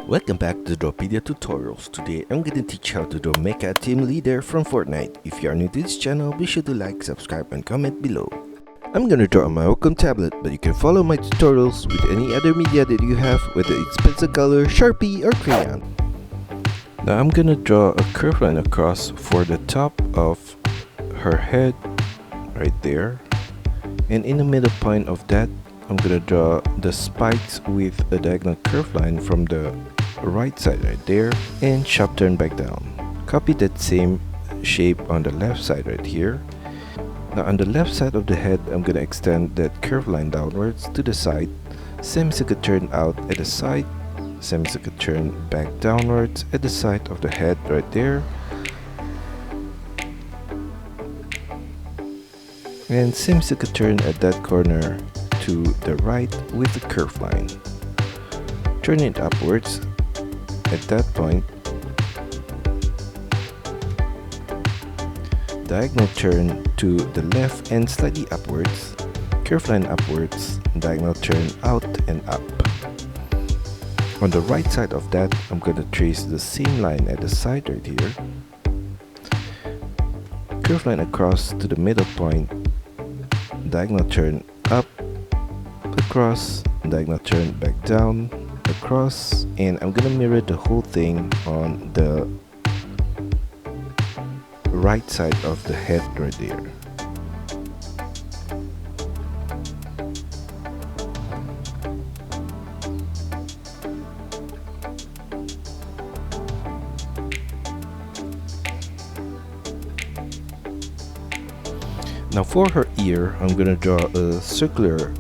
Welcome back to DRAWPEDIA tutorials. Today I'm going to teach how to draw Mecha Team Leader from Fortnite. If you are new to this channel, be sure to like, subscribe and comment below. I'm going to draw on my Wacom tablet, but you can follow my tutorials with any other media that you have, whether it's pencil color, Sharpie or crayon. Now I'm going to draw a curved line across for the top of her head right there, and in the middle point of that I'm gonna draw the spikes with a diagonal curved line from the right side right there and sharp turn back down. Copy that same shape on the left side right here. Now on the left side of the head I'm gonna extend that curved line downwards to the side, semicircle turn out at the side, semicircle turn back downwards at the side of the head right there, and semicircle turn at that corner to the right with the curved line. Turn it upwards at that point. Diagonal turn to the left and slightly upwards. Curved line upwards, diagonal turn out and up. On the right side of that, I'm going to trace the same line at the side right here. Curved line across to the middle point, diagonal turn up, across, diagonal turn back down, across, and I'm gonna mirror the whole thing on the right side of the head right there. Now for her ear, I'm gonna draw a circular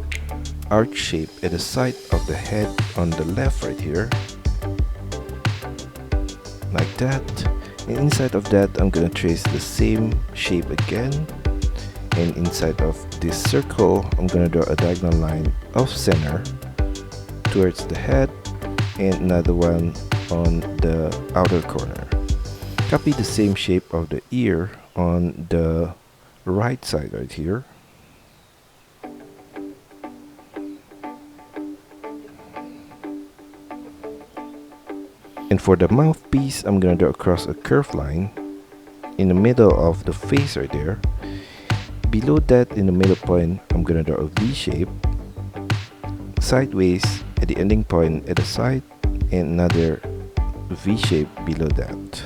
arch shape at the side of the head on the left right here, like that, and inside of that I'm gonna trace the same shape again, and inside of this circle I'm gonna draw a diagonal line off center towards the head and another one on the outer corner. Copy the same shape of the ear on the right side right here. And for the mouthpiece, I'm gonna draw across a curved line in the middle of the face right there. Below that, in the middle point, I'm gonna draw a V shape, sideways at the ending point at the side, and another V shape below that.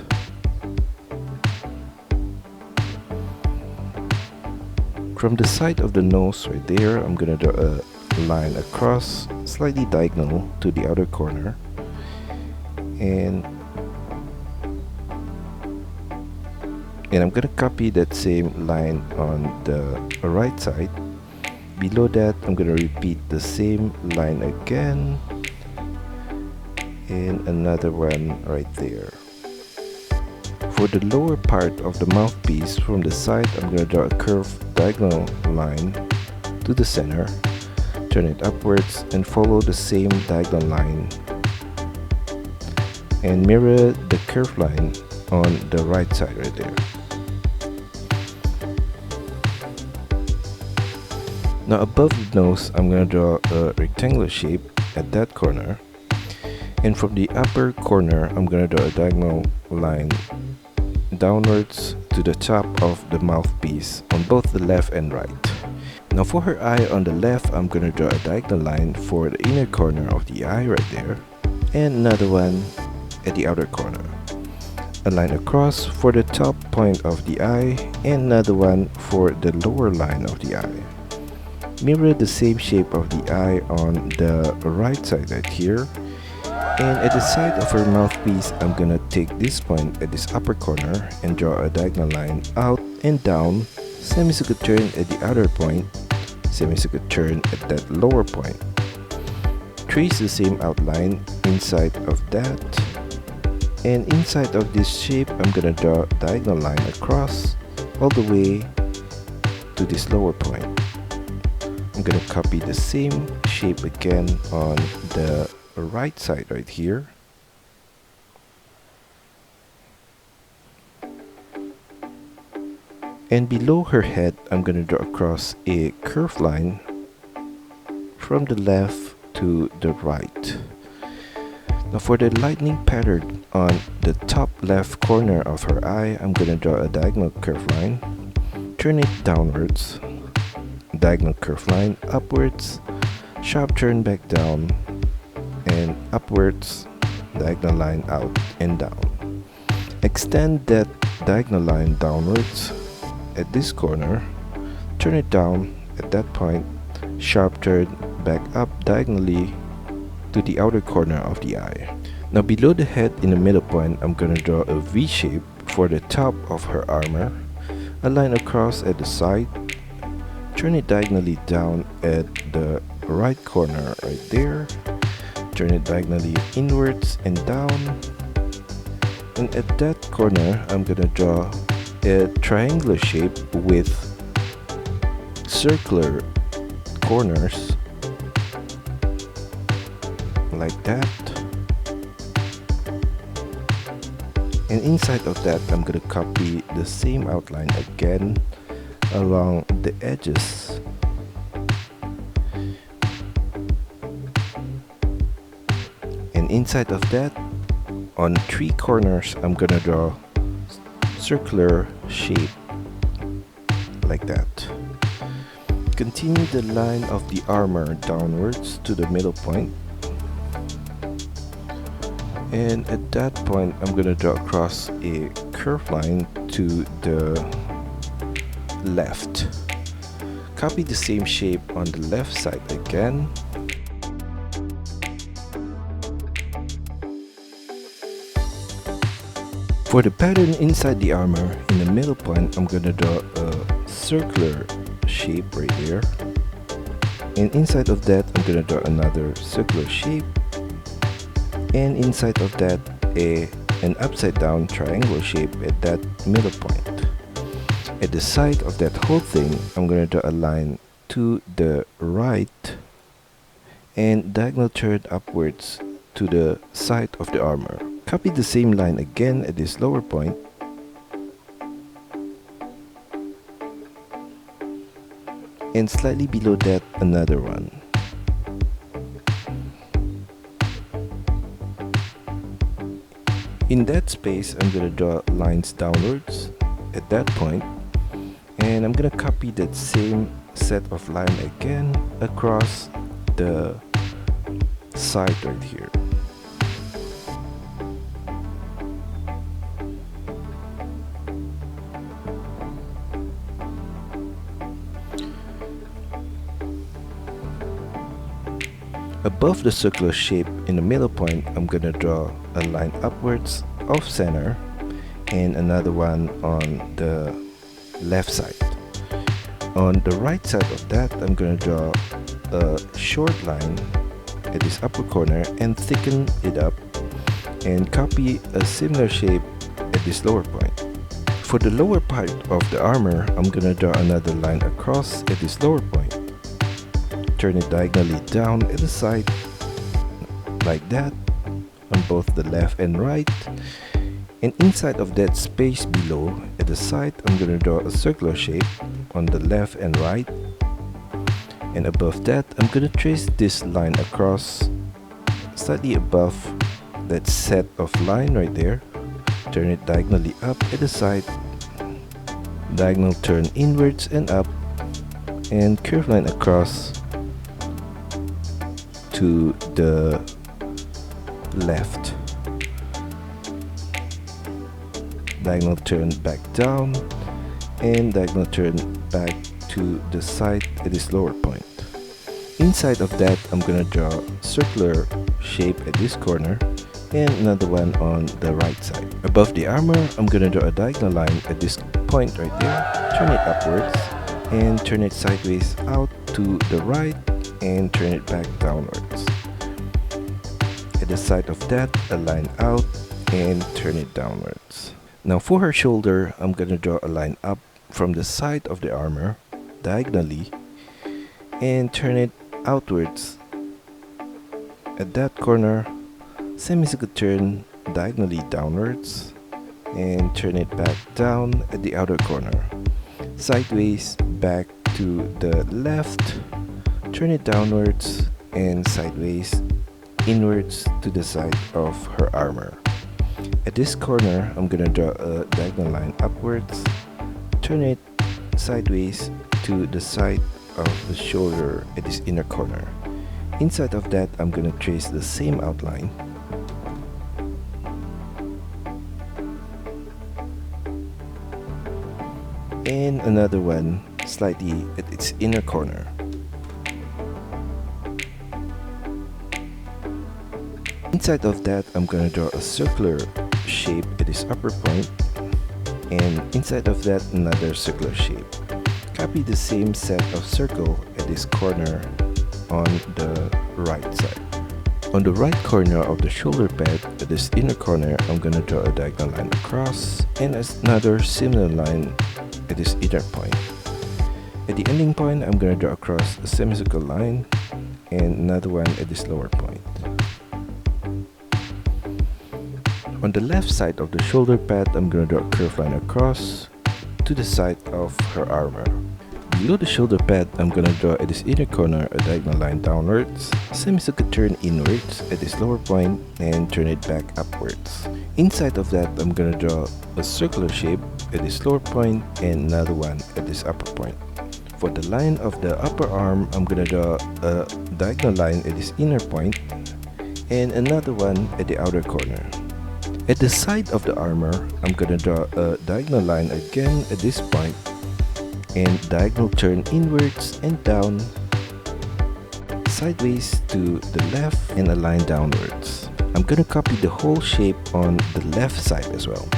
From the side of the nose right there, I'm gonna draw a line across, slightly diagonal to the outer corner. And I'm gonna copy that same line on the right side. Below that, I'm gonna repeat the same line again and another one right there. For the lower part of the mouthpiece, from the side I'm gonna draw a curved diagonal line to the center, turn it upwards and follow the same diagonal line and mirror the curved line on the right side right there. Now above the nose, I'm going to draw a rectangular shape at that corner, and from the upper corner I'm going to draw a diagonal line downwards to the top of the mouthpiece on both the left and right. Now for her eye on the left, I'm going to draw a diagonal line for the inner corner of the eye right there, and another one at the outer corner. A line across for the top point of the eye and another one for the lower line of the eye. Mirror the same shape of the eye on the right side right here, and at the side of her mouthpiece I'm gonna take this point at this upper corner and draw a diagonal line out and down, semicircle turn at the outer point, semicircle turn at that lower point. Trace the same outline inside of that. And inside of this shape, I'm gonna draw a diagonal line across all the way to this lower point. I'm gonna copy the same shape again on the right side right here. And below her head, I'm gonna draw across a curved line from the left to the right. Now for the lightning pattern on the top left corner of her eye, I'm gonna draw a diagonal curve line, turn it downwards, diagonal curve line upwards, sharp turn back down, and upwards, diagonal line out and down. Extend that diagonal line downwards at this corner, turn it down at that point, sharp turn back up diagonally to the outer corner of the eye. Now below the head in the middle point, I'm gonna draw a V shape for the top of her armor, a line across at the side, turn it diagonally down at the right corner right there, turn it diagonally inwards and down, and at that corner I'm gonna draw a triangular shape with circular corners like that, and inside of that I'm gonna copy the same outline again along the edges, and inside of that on 3 corners I'm gonna draw circular shape like that. Continue the line of the armor downwards to the middle point, and at that point I'm gonna draw across a curved line to the left. Copy the same shape on the left side again, for the pattern inside the armor in the middle point I'm gonna draw a circular shape right there, and inside of that I'm gonna draw another circular shape, and inside of that an upside down triangle shape at that middle point. At the side of that whole thing I'm gonna draw a line to the right and diagonal turn upwards to the side of the armor. Copy the same line again at this lower point, and slightly below that another one. In that space I'm gonna draw lines downwards at that point, and I'm gonna copy that same set of line again across the side right here. Above the circular shape in the middle point, I'm gonna draw a line upwards off center and another one on the left side. On the right side of that, I'm gonna draw a short line at this upper corner and thicken it up and copy a similar shape at this lower point. For the lower part of the armor, I'm gonna draw another line across at this lower point. Turn it diagonally down at the side like that on both the left and right, and inside of that space below at the side I'm gonna draw a circular shape on the left and right, and above that I'm gonna trace this line across slightly above that set of line right there. Turn it diagonally up at the side, diagonal turn inwards and up, and curve line across to the left, diagonal turn back down, and diagonal turn back to the side at this lower point. Inside of that I'm gonna draw circular shape at this corner and another one on the right side. Above the armor I'm gonna draw a diagonal line at this point right there, turn it upwards and turn it sideways out to the right and turn it back downwards. At the side of that, a line out and turn it downwards. Now for her shoulder, I'm gonna draw a line up from the side of the armor diagonally and turn it outwards. At that corner, semicircle turn diagonally downwards and turn it back down at the outer corner. Sideways back to the left, turn it downwards and sideways inwards to the side of her armor. At this corner, I'm gonna draw a diagonal line upwards, turn it sideways to the side of the shoulder at this inner corner. Inside of that, I'm gonna trace the same outline. And another one slightly at its inner corner. Inside of that, I'm gonna draw a circular shape at its upper point, and inside of that, another circular shape. Copy the same set of circle at this corner on the right side. On the right corner of the shoulder pad, at this inner corner, I'm gonna draw a diagonal line across and another similar line at this inner point. At the ending point, I'm gonna draw across a semicircle line and another one at this lower point. On the left side of the shoulder pad, I'm gonna draw a curved line across to the side of her armor. Below the shoulder pad, I'm gonna draw at this inner corner a diagonal line downwards, semicircle turn inwards at this lower point and turn it back upwards. Inside of that, I'm gonna draw a circular shape at this lower point and another one at this upper point. For the line of the upper arm, I'm gonna draw a diagonal line at this inner point and another one at the outer corner. At the side of the armor, I'm gonna draw a diagonal line again at this point and diagonal turn inwards and down, sideways to the left and a line downwards. I'm gonna copy the whole shape on the left side as well.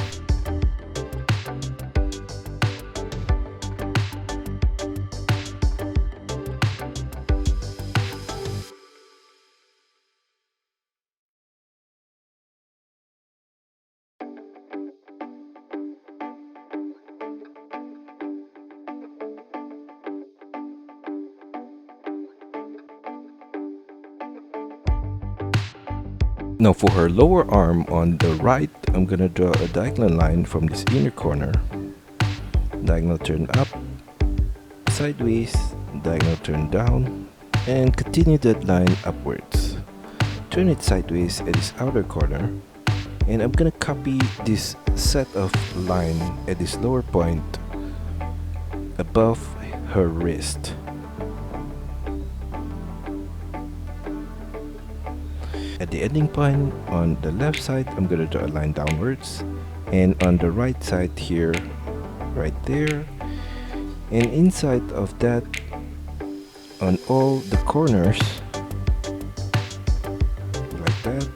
Now for her lower arm on the right, I'm gonna draw a diagonal line from this inner corner, diagonal turn up, sideways, diagonal turn down, and continue that line upwards. Turn it sideways at this outer corner, and I'm gonna copy this set of line at this lower point above her wrist. At the ending point on the left side, I'm gonna draw a line downwards, and on the right side here, right there, and inside of that, on all the corners, like that.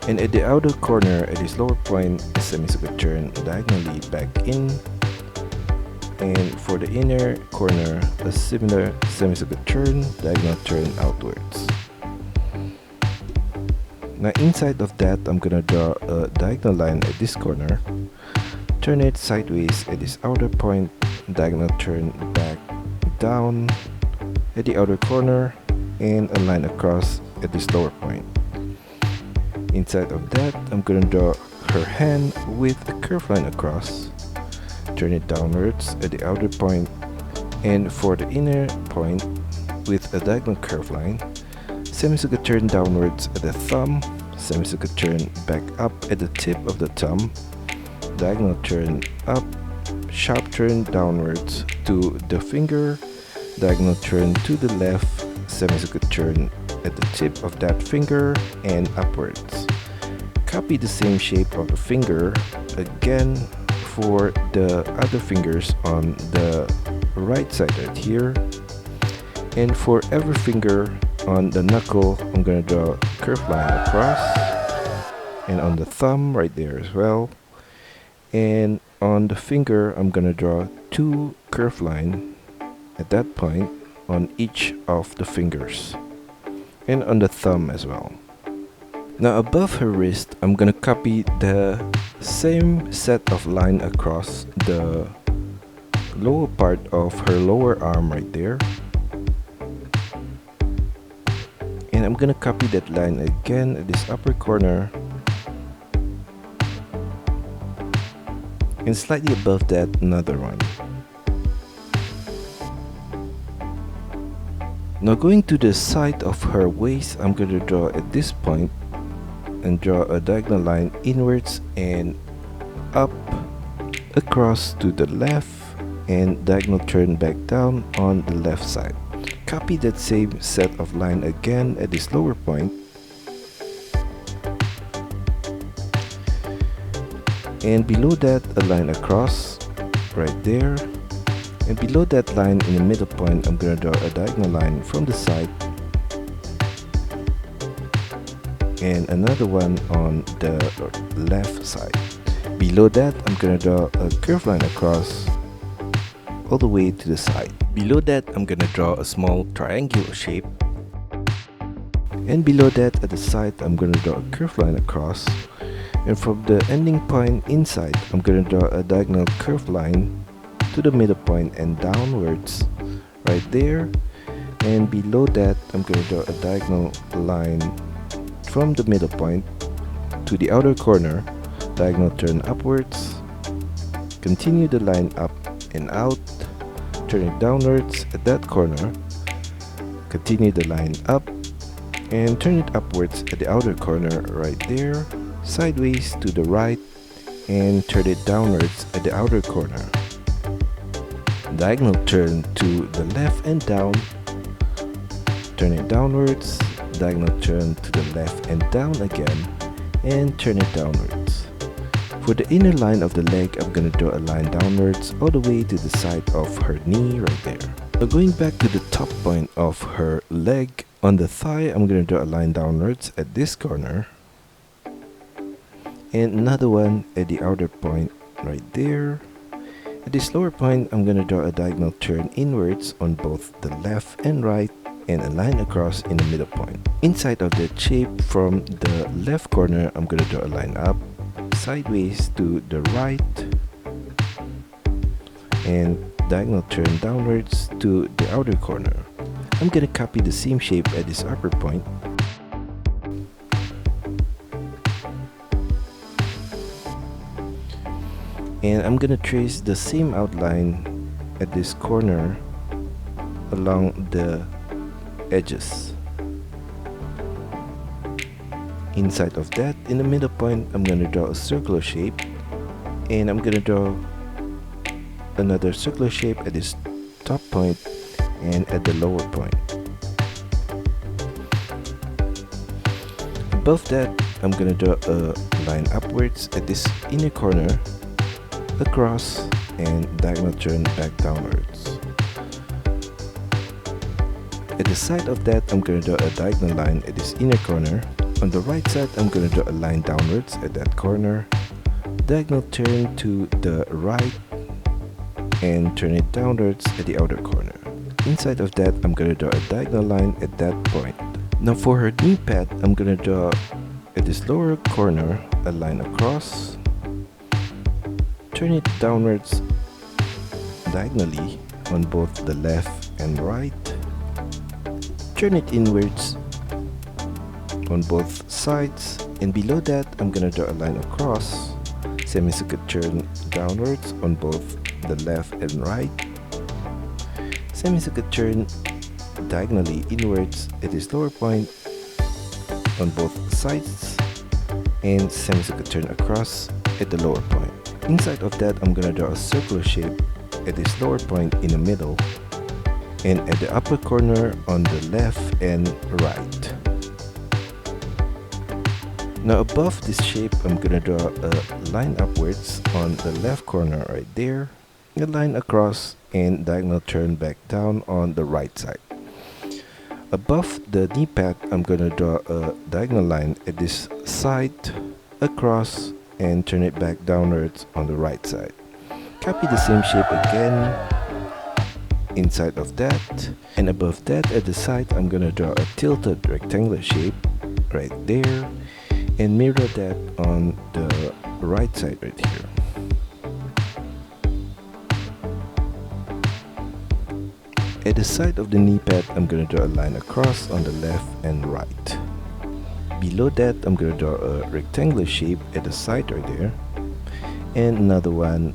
And at the outer corner, at this lower point, a semicircle turn diagonally back in. And for the inner corner, a similar semicircle turn, diagonal turn outwards. Now inside of that, I'm gonna draw a diagonal line at this corner, turn it sideways at this outer point, diagonal turn back down at the outer corner, and a line across at this lower point. Inside of that, I'm gonna draw her hand with a curved line across, turn it downwards at the outer point, and for the inner point with a diagonal curve line, semicircle turn downwards at the thumb, semicircle turn back up at the tip of the thumb, diagonal turn up, sharp turn downwards to the finger, diagonal turn to the left, semicircle turn at the tip of that finger and upwards. Copy the same shape of the finger again for the other fingers on the right side right here, and for every finger on the knuckle, I'm gonna draw a curved line across, and on the thumb right there as well, and on the finger I'm gonna draw two curved line at that point on each of the fingers, and on the thumb as well. Now above her wrist, I'm gonna copy the same set of line across the lower part of her lower arm right there, and I'm gonna copy that line again at this upper corner, and slightly above that another one. Now going to the side of her waist, I'm going to draw at this point and draw a diagonal line inwards and up, across to the left, and diagonal turn back down on the left side. Copy that same set of line again at this lower point, and below that a line across right there, and below that line in the middle point I'm gonna draw a diagonal line from the side and another one on the left side. Below that I'm gonna draw a curved line across all the way to the side. Below that I'm gonna draw a small triangular shape, and below that at the side I'm gonna draw a curved line across, and from the ending point inside I'm gonna draw a diagonal curved line to the middle point and downwards right there, and below that I'm going to draw a diagonal line from the middle point to the outer corner, diagonal turn upwards, continue the line up and out, turn it downwards at that corner, continue the line up and turn it upwards at the outer corner right there, sideways to the right and turn it downwards at the outer corner. Diagonal turn to the left and down, turn it downwards, diagonal turn to the left and down again, and turn it downwards. For the inner line of the leg, I'm gonna draw a line downwards all the way to the side of her knee right there. Now going back to the top point of her leg, on the thigh, I'm gonna draw a line downwards at this corner, and another one at the outer point right there. At this lower point, I'm going to draw a diagonal turn inwards on both the left and right and a line across in the middle point. Inside of that shape from the left corner, I'm going to draw a line up, sideways to the right, and diagonal turn downwards to the outer corner. I'm going to copy the same shape at this upper point. And I'm gonna trace the same outline at this corner along the edges. Inside of that, in the middle point, I'm gonna draw a circular shape, and I'm gonna draw another circular shape at this top point and at the lower point. Above that, I'm gonna draw a line upwards at this inner corner, across, and diagonal turn back downwards. At the side of that, I'm going to draw a diagonal line at this inner corner. On the right side, I'm going to draw a line downwards at that corner, diagonal turn to the right, and turn it downwards at the outer corner. Inside of that, I'm going to draw a diagonal line at that point. Now for her knee pad, I'm going to draw at this lower corner a line across, turn it downwards diagonally on both the left and right, turn it inwards on both sides, and below that I'm gonna draw a line across, semicircular turn downwards on both the left and right, semicircular turn diagonally inwards at this lower point on both sides, and semicircular turn across at the lower point. Inside of that, I'm gonna draw a circular shape at this lower point in the middle and at the upper corner on the left and right. Now above this shape, I'm gonna draw a line upwards on the left corner right there, a line across, and diagonal turn back down on the right side. Above the knee pad, I'm gonna draw a diagonal line at this side, across, and turn it back downwards on the right side. Copy the same shape again inside of that, and above that at the side I'm gonna draw a tilted rectangular shape right there and mirror that on the right side right here. At the side of the knee pad, I'm gonna draw a line across on the left and right. Below that, I'm gonna draw a rectangular shape at the side right there, and another one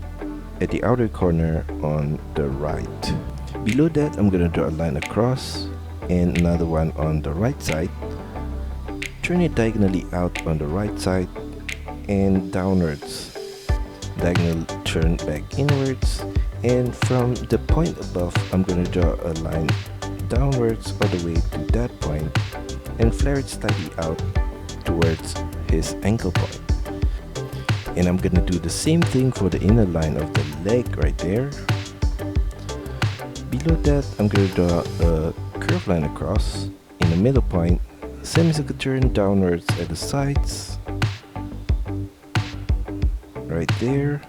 at the outer corner on the right. Below that, I'm gonna draw a line across, and another one on the right side. Turn it diagonally out on the right side and downwards. Diagonal turn back inwards, and from the point above I'm going to draw a line downwards all the way to that point and flare it slightly out towards his ankle point. And I'm going to do the same thing for the inner line of the leg right there. Below that I'm going to draw a curved line across in the middle point, semicircle turn downwards at the sides right there,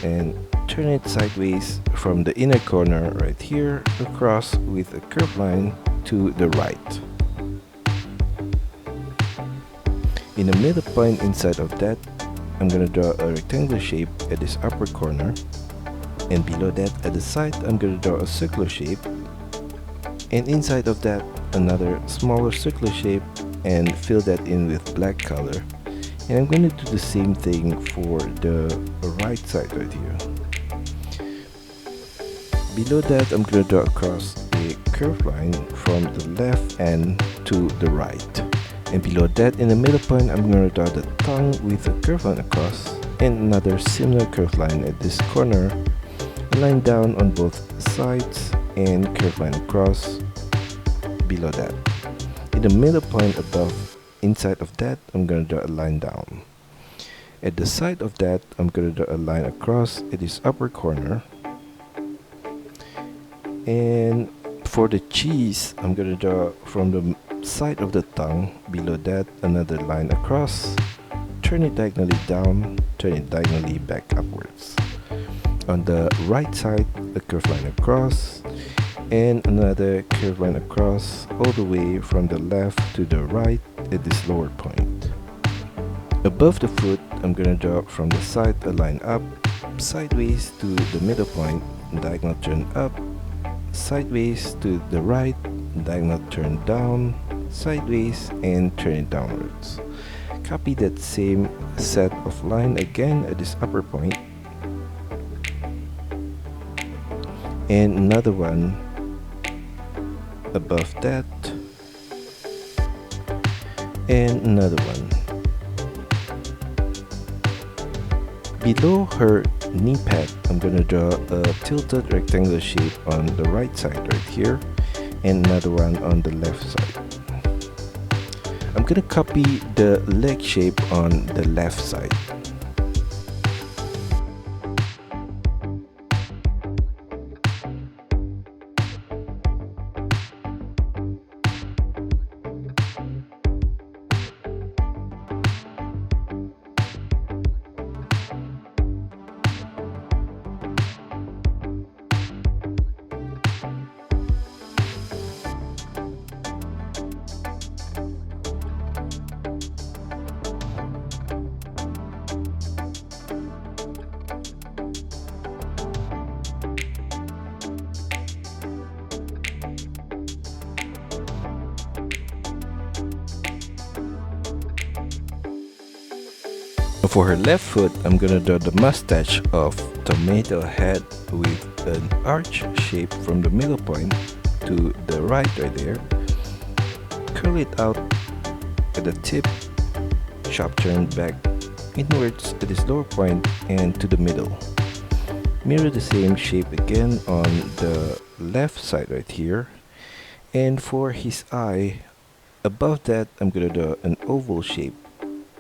and turn it sideways from the inner corner right here across with a curved line to the right. In the middle point inside of that, I'm gonna draw a rectangular shape at this upper corner, and below that at the side I'm gonna draw a circular shape, and inside of that another smaller circular shape, and fill that in with black color. And I'm going to do the same thing for the right side right here. Below that I'm going to draw across a curved line from the left end to the right. And below that in the middle point I'm going to draw the tongue with a curved line across, and another similar curved line at this corner, a line down on both sides and curved line across below that. In the middle point above, inside of that I'm going to draw a line down. At the side of that I'm going to draw a line across at this upper corner. And for the cheese I'm going to draw from the side of the tongue, below that another line across, turn it diagonally down, turn it diagonally back upwards. On the right side a curved line across, and another curved line across all the way from the left to the right at this lower point. Above the foot I'm going to draw from the side a line up, sideways to the middle point, diagonal turn up, sideways to the right, diagonal turn down, sideways, and turn it downwards. Copy that same set of line again at this upper point, and another one above that, and another one. Below her knee pad I'm gonna draw a tilted rectangular shape on the right side right here, and another one on the left side. I'm gonna copy the leg shape on the left side. For her left foot, I'm gonna draw the mustache of tomato head with an arch shape from the middle point to the right there. Curl it out at the tip, sharp turn back inwards at this lower point and to the middle. Mirror the same shape again on the left side right here. And for his eye, above that I'm gonna draw an oval shape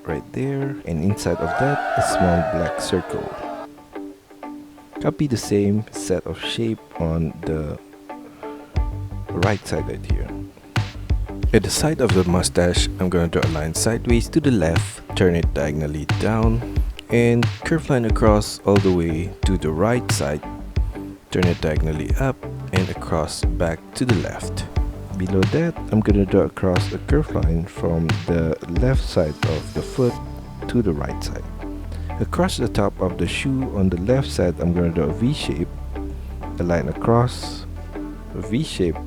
right there, and inside of that a small black circle. Copy the same set of shape on the right side right here. At the side of the mustache I'm going to draw a line sideways to the left, turn it diagonally down, and curve line across all the way to the right side, turn it diagonally up and across back to the left. Below that, I'm going to draw across a curved line from the left side of the foot to the right side. Across the top of the shoe on the left side, I'm going to draw a V shape, a line across, a V shape,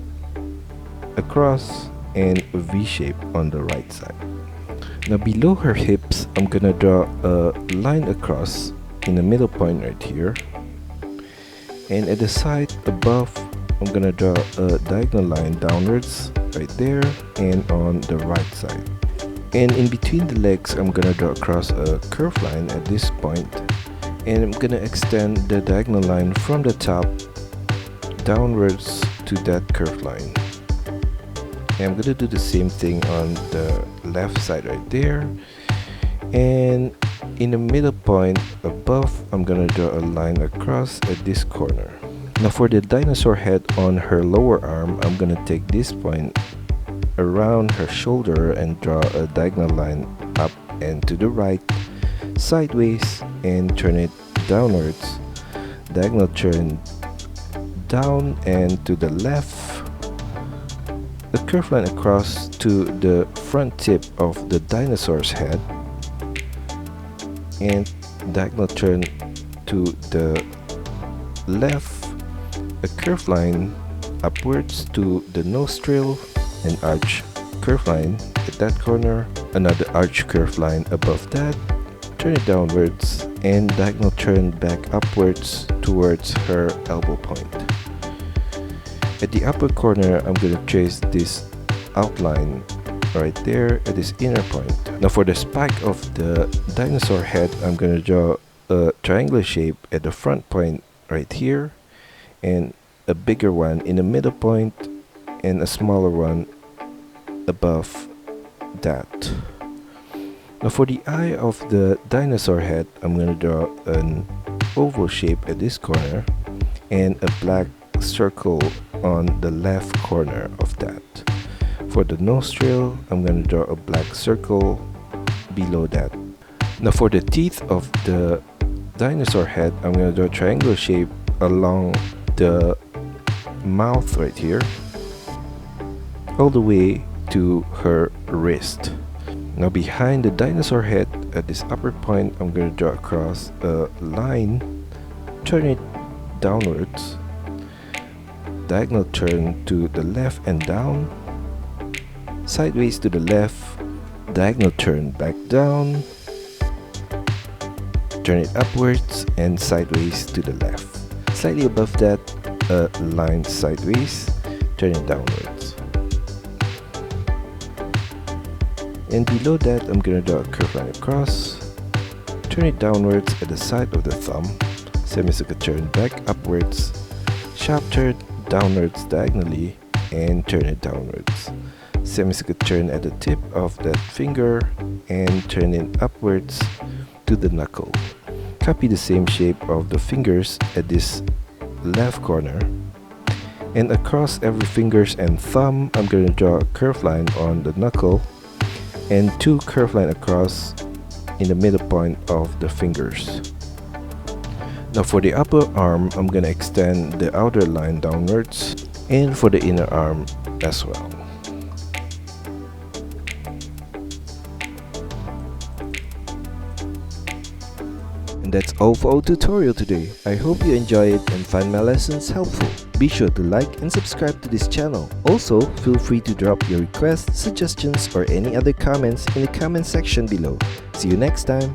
across, and a V shape on the right side. Now below her hips, I'm going to draw a line across in the middle point right here. And at the side above I'm gonna draw a diagonal line downwards right there and on the right side. And in between the legs, I'm gonna draw across a curved line at this point, and I'm gonna extend the diagonal line from the top downwards to that curved line. And I'm gonna do the same thing on the left side right there. And in the middle point above, I'm gonna draw a line across at this corner. Now for the dinosaur head on her lower arm, I'm gonna take this point around her shoulder and draw a diagonal line up and to the right, sideways, and turn it downwards. Diagonal turn down and to the left. A curved line across to the front tip of the dinosaur's head, and diagonal turn to the left. A curved line upwards to the nostril, an arch curved line at that corner, another arch curved line above that, turn it downwards, and diagonal turn back upwards towards her elbow point. At the upper corner, I'm going to trace this outline right there at this inner point. Now for the spike of the dinosaur head, I'm going to draw a triangular shape at the front point right here, and a bigger one in the middle point, and a smaller one above that. Now for the eye of the dinosaur head, I'm going to draw an oval shape at this corner and a black circle on the left corner of that. For the nostril, I'm going to draw a black circle below that. Now for the teeth of the dinosaur head, I'm going to draw a triangular shape along the mouth right here, all the way to her wrist. Now behind the dinosaur head at this upper point, I'm going to draw across a line, turn it downwards, diagonal turn to the left and down, sideways to the left, diagonal turn back down, turn it upwards and sideways to the left. Slightly above that, a line sideways, turn it downwards. And below that, I'm going to draw a curved line across, turn it downwards at the side of the thumb, semicircle turn back upwards, sharp turn downwards diagonally, and turn it downwards. Semicircle turn at the tip of that finger and turn it upwards to the knuckle. Copy the same shape of the fingers at this left corner, and across every fingers and thumb, I'm going to draw a curved line on the knuckle and two curved lines across in the middle point of the fingers. Now for the upper arm, I'm going to extend the outer line downwards, and for the inner arm as well. And that's all for our tutorial today. I hope you enjoy it and find my lessons helpful. Be sure to like and subscribe to this channel. Also, feel free to drop your requests, suggestions, or any other comments in the comment section below. See you next time!